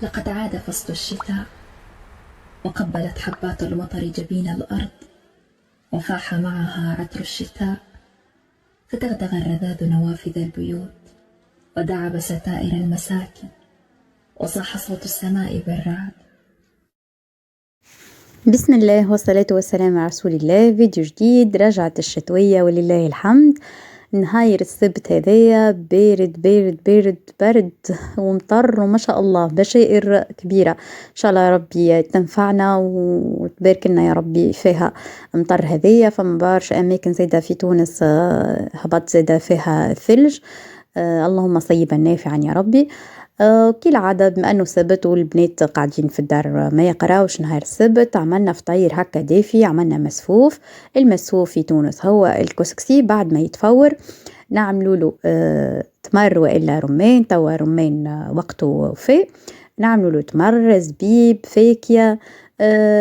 لقد عاد فصل الشتاء، وقبلت حبات المطر جبين الأرض، وفاح معها عطر الشتاء، فتغتغ الرذاذ نوافذ البيوت، ودعب ستائر المساكن، وصاح صوت السماء بالرعد. بسم الله والصلاة والسلام على رسول الله. فيديو جديد، رجعت الشتوية ولله الحمد. نهاير السبت هذايا بارد بارد بارد برد ومطر وما شاء الله بشائر كبيرة. إن شاء الله يا ربي تنفعنا وتبارك لنا يا ربي فيها مطر هذايا. فما برشا أماكن زايدة في تونس هبط زايدة فيها ثلج. اللهم صيبا نافعا يا ربي. كالعادة بما أنه سبت والبنات قاعدين في الدار ما يقراوش نهار السبت، عملنا فطير هكا دافي، عملنا مسفوف. المسفوف في تونس هو الكسكسي، بعد ما يتفور نعملوا له تمر والا رمان. توا رمان وقته وفاء، نعملوا له تمر، زبيب، فاكهة،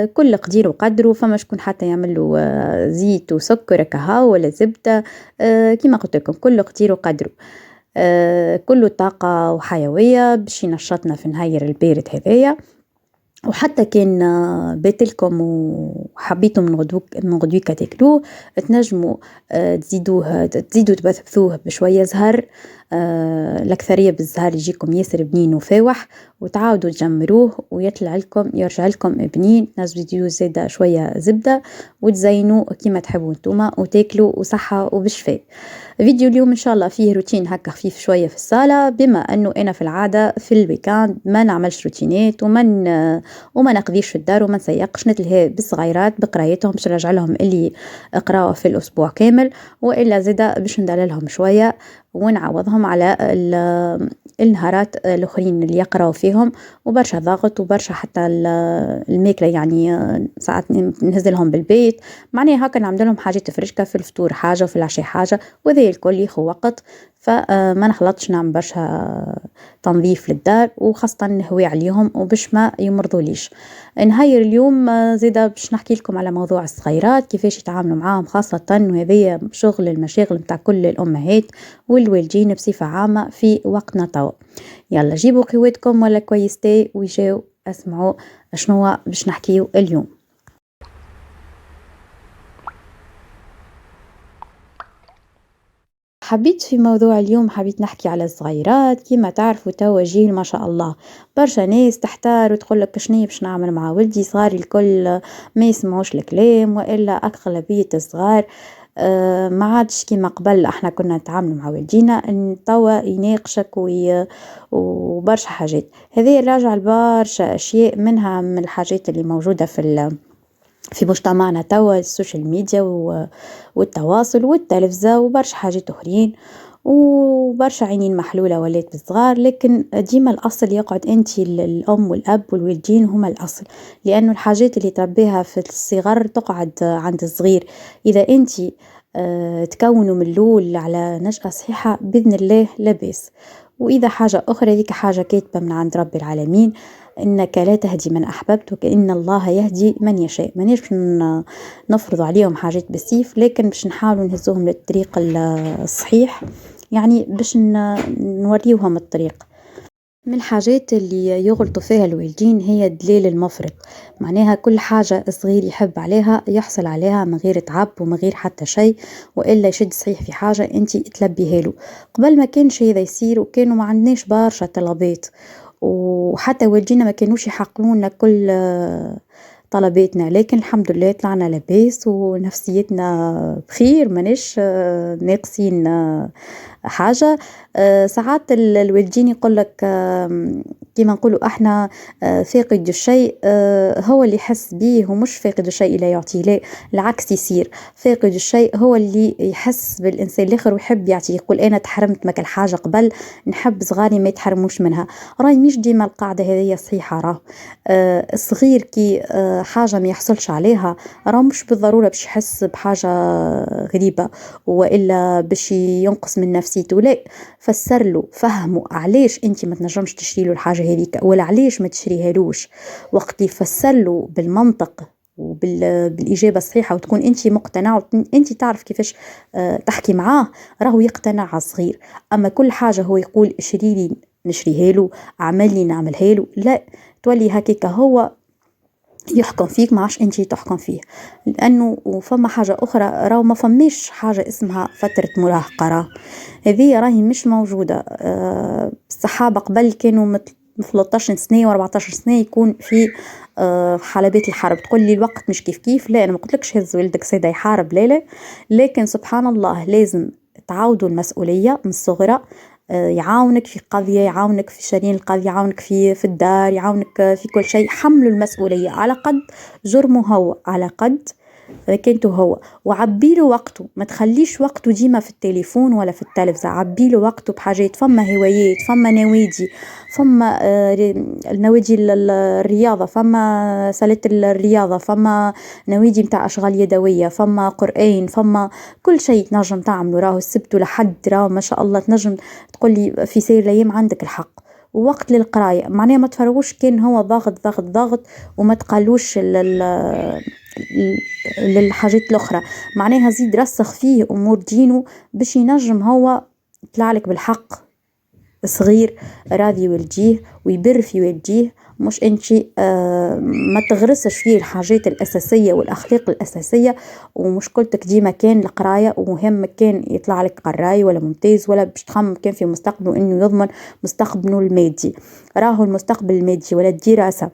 كل قدير وقدره. فما شكون حتى يعمل له زيت وسكر كهو ولا زبدة، كما قلت لكم كل قدير وقدره. كله طاقة وحيوية باش ينشطنا في نهاير البارد هذايا. وحتى كان باتلكم وحبيتم من غدويك تاكلوه، تنجموا تزيدوا تبثبثوه بشوية زهر. الأكثرية بالزهر يجيكم ياسر بنين وفاوح، وتعاودوا تجمروه يرجع لكم بنين. تنجموا تزيدوا زيادة شوية زبدة وتزينوا كما تحبوا انتوما، وتاكلوا وصحة وبشفاء. فيديو اليوم إن شاء الله فيه روتين هكا خفيف شوية في الصالة، بما أنه أنا في العادة في الويكاند ما نعملش روتينات وما نقضيش في الدار وما نسيقش، نتلهي بالصغيرات بقرايتهم باش نرجع لهم اللي قراوه في الأسبوع كامل، وإلا زيدا باش ندللهم شوية ونعوضهم على النهارات الأخرين اللي يقراوا فيهم. وبرشا ضغط وبرشا حتى الماكلة، يعني ساعات نهزلهم بالبيت، معناها هكا نعمل لهم حاجات فرشكة في الفطور حاجة وفي العشاء حاجة، وذا الكل يخو وقت. فما نخلطش نعمل برشا تنظيف للدار، وخاصة نهوي عليهم وباش ما يمرضوليش. نهاير اليوم زيدا باش نحكي لكم على موضوع الصغيرات كيفاش يتعاملوا معاهم، خاصة وهذه شغل المشاغل متاع كل الأمهات والوالدين بصفة عامة في وقتنا توا. يلا جيبوا قوتكم ولا كويستي ويجاو اسمعوا شنو باش نحكيو اليوم. حبيت في موضوع اليوم حبيت نحكي على الصغيرات. كيما تعرفوا توا جيل ما شاء الله برشا ناس تحتار وتقولك شنية باش نعمل مع ولدي، صغاري الكل ما يسمعوش الكلام، وإلا أغلبية الصغار ما عادش كيما قبل احنا كنا نتعامل مع والدينا ان توا يناقشك وبرشا حاجات. هذه راجع لبرشا اشياء، منها من الحاجات اللي موجودة في مجتمعنا توا السوشيال ميديا والتواصل والتلفزة وبرشا حاجات أخرين، وبرشا عينين محلولة ولات بالصغار. لكن ديما الأصل يقعد أنتي الأم والأب والوالدين هما الأصل، لأنه الحاجات اللي تربيها في الصغر تقعد عند الصغير. إذا أنتي تكونوا من الأول على نشأة صحيحة بإذن الله لباس. وإذا حاجة أخرى ذيك حاجة كاتبة من عند رب العالمين، إنك لا تهدي من أحببت وإن الله يهدي من يشاء. ما نيش نفرض عليهم حاجات بالسيف، لكن باش نحاولوا نهزوهم للطريق الصحيح، يعني باش نوريوهم الطريق. من الحاجات اللي يغلطوا فيها الوالدين هي الدليل المفرط، معناها كل حاجة صغير يحب عليها يحصل عليها من غير تعب ومن غير حتى شيء، وإلا يشد صحيح في حاجة أنت تلبيها له. قبل ما كانش هذا يصير، وكانوا ما عندناش برشا طلبات، وحتى والدينا ما كانوش يحققون كل طلباتنا، لكن الحمد لله طلعنا لباس ونفسيتنا بخير، ماناش ناقصين حاجة. ساعات الوالدين يقول لك كما نقولوا احنا فاقد الشيء هو اللي يحس به، ومش فاقد الشيء لا يعطيه، لا العكس يصير. فاقد الشيء هو اللي يحس بالإنسان الآخر ويحب يعطيه، يقول أنا تحرمت مك الحاجة قبل، نحب صغاري ما يتحرموش منها. راي مش ديما القاعدة هذه صحيحة. راه الصغير كي حاجة ما يحصلش عليها راه مش بالضرورة باش يحس بحاجة غريبة وإلا باش ينقص من نفسيته، لا. فسر له فهمه علاش انت ما تنجمش تشري له الحاجة هذيك، ولا علاش ما تشريهالوش. وقت يفسر له بالمنطق وبالإجابة الصحيحة، وتكون أنت مقتنعة وأنت تعرف كيفاش تحكي معاه، راهو يقتنع على الصغير. أما كل حاجة هو يقول اشري لي نشريها له، عمل لي نعملها له، لا، تولي هكاك هو يحكم فيك ما عادش انتي تحكم فيه. لانه وفما حاجه اخرى، راهو ما فماش حاجه اسمها فتره مراهقه، هذه راهي مش موجوده. الصحابه قبل كانوا مثل 13 سنه و14 سنه يكون في حلبات الحرب. تقول لي الوقت مش كيف كيف، لا، انا ما قلتلكش هز ولدك سيده يحارب، لا لا، لكن سبحان الله لازم تعودوا المسؤوليه من الصغرى. يعاونك في قضية، يعاونك في شرين القضية، يعاونك في الدار، يعاونك في كل شيء. حملوا المسؤولية على قد جرمه هو، على قد كنتو هو، وعبيله وقته. ما تخليش وقته ديما في التليفون ولا في التلفزة، عبيله وقته بحاجات. فما هوايات، فما نوادي، فما النوادي الرياضة، فما صالة الرياضة، فما نوادي متاع أشغال يدوية، فما قرآن، فما كل شيء تنجم تعمله. راهو السبت لحد راهو ما شاء الله تنجم تقولي في سير الأيام عندك الحق. ووقت للقراية، معناها ما تفرغوش كان هو ضاغط ضاغط ضاغط، وما تقالوش للحاجات الأخرى. معناها زيد رسخ فيه أمور دينه باش ينجم هو يطلع لك بالحق صغير راضي والديه ويبر في والديه. مش انتي ما تغرسش فيه الحاجات الأساسية والأخلاق الأساسية. ومشكلتك ديما كان القراية، ومهم كان يطلع لك قراي ولا ممتاز، ولا باش تخمم كان في مستقبله انه يضمن مستقبله المادي. راهو المستقبل المادي ولا الدراسة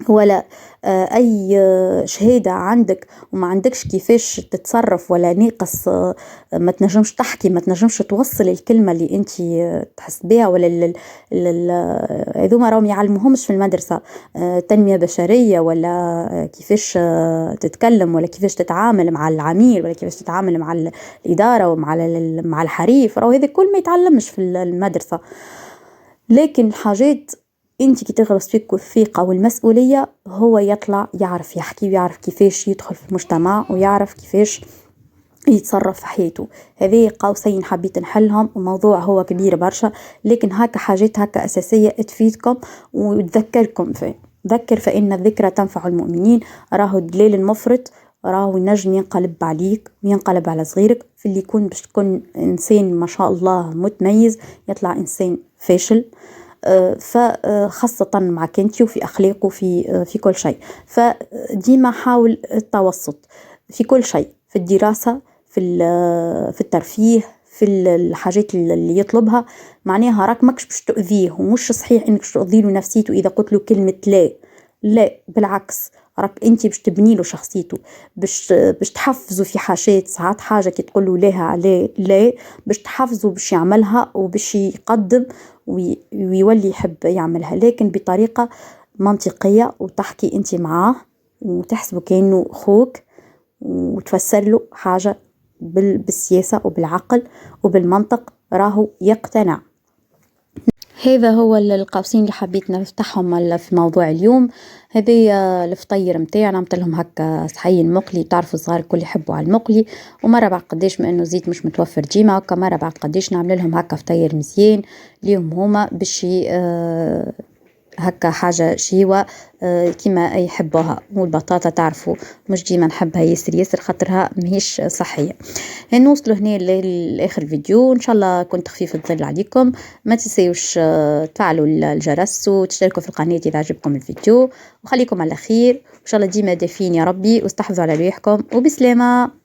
ولا أي شهادة عندك وما عندكش كيفاش تتصرف ولا ناقص، ما تنجمش تحكي، ما تنجمش توصل الكلمة اللي أنت تحس بها، ولا هذوما راهم يعلموهمش في المدرسة تنمية بشرية، ولا كيفاش تتكلم، ولا كيفاش تتعامل مع العميل، ولا كيفاش تتعامل مع الإدارة مع الحريف. راهو هذا كل ما يتعلمش في المدرسة. لكن الحاجات انت كي تغرس فيك الثقة والمسؤولية، هو يطلع يعرف يحكي، ويعرف كيفاش يدخل في المجتمع، ويعرف كيفاش يتصرف في حياته. هذه قوسين حبيت نحلهم، وموضوع هو كبير برشا، لكن هكا حاجات هكا أساسية تفيدكم وتذكركم فيه. ذكر فإن الذكرى تنفع المؤمنين. راهو الدليل المفرط راهو ينجم ينقلب عليك وينقلب على صغيرك، في اللي يكون باش تكون إنسان ما شاء الله متميز يطلع إنسان فاشل. فخاصة معك انتي وفي أخلاقه في كل شيء. فديما حاول التوسط في كل شيء، في الدراسة، في الترفيه، في الحاجات اللي يطلبها. معناها راك ماكش باش تؤذيه، ومش صحيح انك تؤذي له نفسيته اذا قلت له كلمة لا. لا، بالعكس، راك انت باش تبني له شخصيته، باش تحفزه في حاجات. ساعات حاجه كي تقول له لها عليه لا، باش تحفزه باش يعملها وباش يقدم ويولي يحب يعملها، لكن بطريقه منطقيه. وتحكي انت معاه وتحسبه كأنه اخوك، وتفسر له حاجه بالسياسه وبالعقل وبالمنطق، راهو يقتنع. هذا هو القوسين اللي حبيت نفتحهم في موضوع اليوم. هذه الفطير متاعنا، عملت لهم هكا صحين مقلي. تعرفوا الصغار الكل يحبوا على المقلي. ومره بعد قداش ما انه زيت مش متوفر ديما هكا، مره بعد قداش نعمل لهم هكا فطير مزيان ليهم هما باش هكا حاجة شيوة كما يحبوها. والبطاطا تعرفوا مش ديما نحبها ياسر ياسر خاطرها مهيش صحية. نوصلوا هنا لآخر الفيديو، إن شاء الله كنت خفيف الظل عليكم. ما تنسيوش تفعلوا الجرس وتشتركوا في القناة إذا عجبكم الفيديو، وخليكم على خير، وإن شاء الله ديما دافين يا ربي، واستحفظوا على ريحكم، وبسلامة.